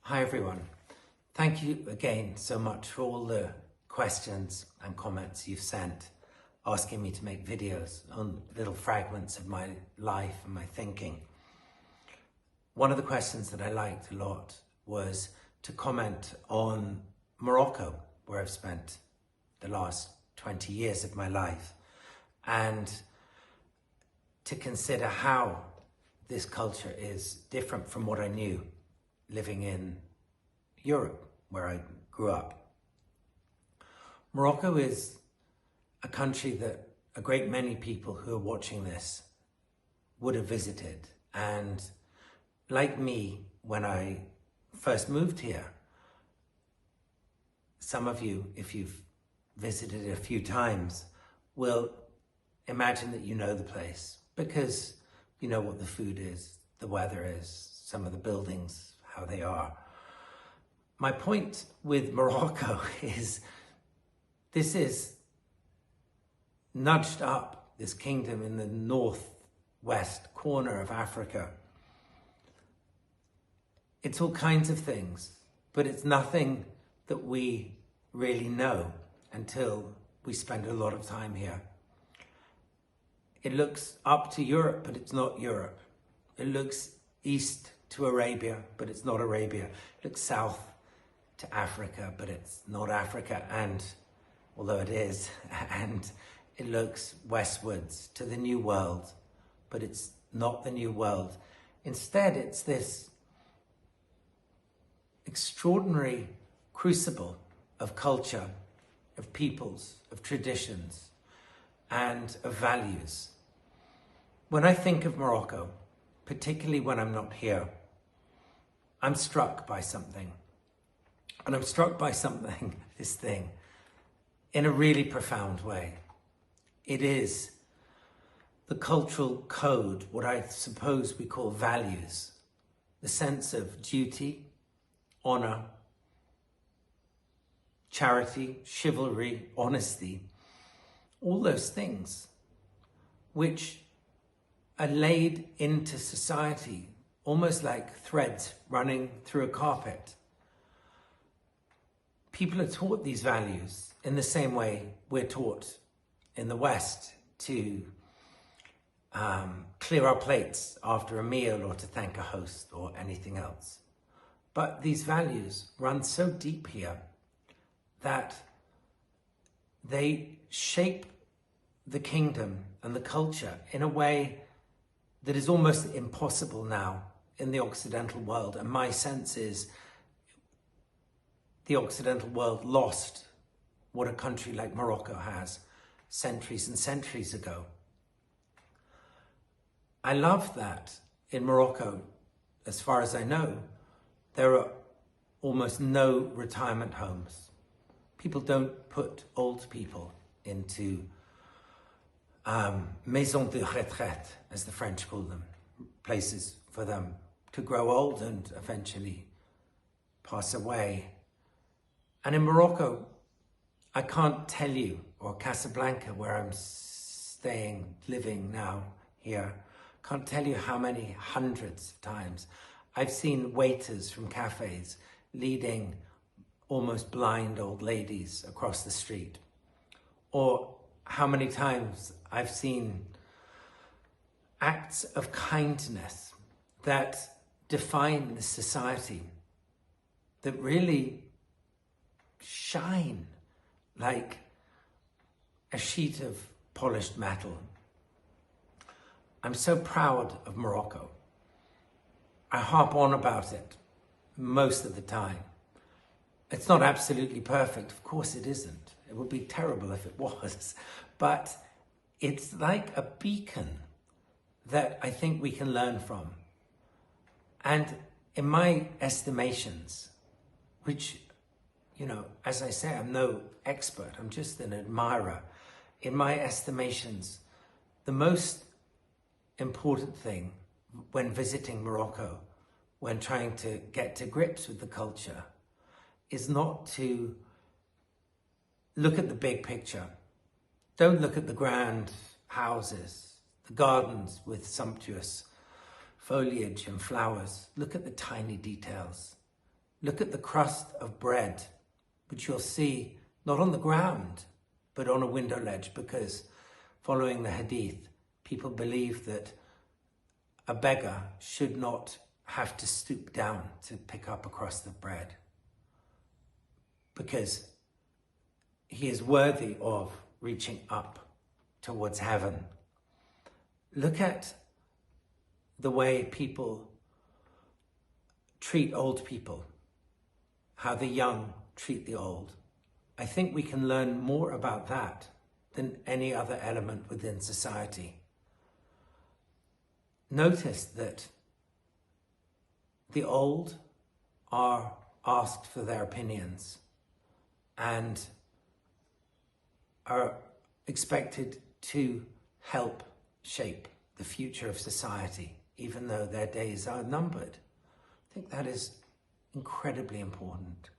Hi everyone. Thank you again so much for all the questions and comments you've sent asking me to make videos on little fragments of my life and my thinking. One of the questions that I liked a lot was to comment on Morocco, where I've spent the last 20 years of my life, and to consider how this culture is different from what I knew living in Europe, where I grew up. Morocco is a country that a great many people who are watching this would have visited. And like me, when I first moved here, some of you, if you've visited it a few times, will imagine that you know the place because you know what the food is, the weather is, some of the buildings, how they are. My point with Morocco is this is nudged up, this kingdom in the northwest corner of Africa. It's all kinds of things, but it's nothing that we really know until we spend a lot of time here. It looks up to Europe, but it's not Europe. It looks east to Arabia, but it's not Arabia. It looks south to Africa, but it's not Africa, and although it is, and it looks westwards to the New World, but it's not the New World. Instead, it's this extraordinary crucible of culture, of peoples, of traditions, and of values. When I think of Morocco, particularly when I'm not here, I'm struck by something. And I'm struck by something, this thing, in a really profound way. It is the cultural code, what I suppose we call values, the sense of duty, honor, charity, chivalry, honesty, all those things which are laid into society almost like threads running through a carpet. People are taught these values in the same way we're taught in the West to clear our plates after a meal or to thank a host or anything else. But these values run so deep here that they shape the kingdom and the culture in a way that is almost impossible now in the Occidental world. And my sense is the Occidental world lost what a country like Morocco has centuries and centuries ago. I love that in Morocco, as far as I know, there are almost no retirement homes. People don't put old people into maison de retraite, as the French call them, places for them to grow old and eventually pass away. And in Morocco, I can't tell you, or Casablanca, where I'm staying, living now here, can't tell you how many hundreds of times I've seen waiters from cafes leading almost blind old ladies across the street, or how many times I've seen acts of kindness that define the society, that really shine like a sheet of polished metal. I'm so proud of Morocco. I harp on about it most of the time. It's not absolutely perfect, of course it isn't. It would be terrible if it was, but it's like a beacon that I think we can learn from. And in my estimations, which, you know, as I say, I'm no expert, I'm just an admirer. In my estimations, the most important thing when visiting Morocco, when trying to get to grips with the culture, is not to look at the big picture. Don't look at the grand houses, the gardens with sumptuous foliage and flowers. Look at the tiny details. look at the crust of bread, which you'll see not on the ground, but on a window ledge, because following the hadith, people believe that a beggar should not have to stoop down to pick up a crust of bread, because he is worthy of reaching up towards heaven. Look at the way people treat old people, how the young treat the old. I think we can learn more about that than any other element within society. Notice that the old are asked for their opinions and are expected to help shape the future of society, even though their days are numbered. I think that is incredibly important.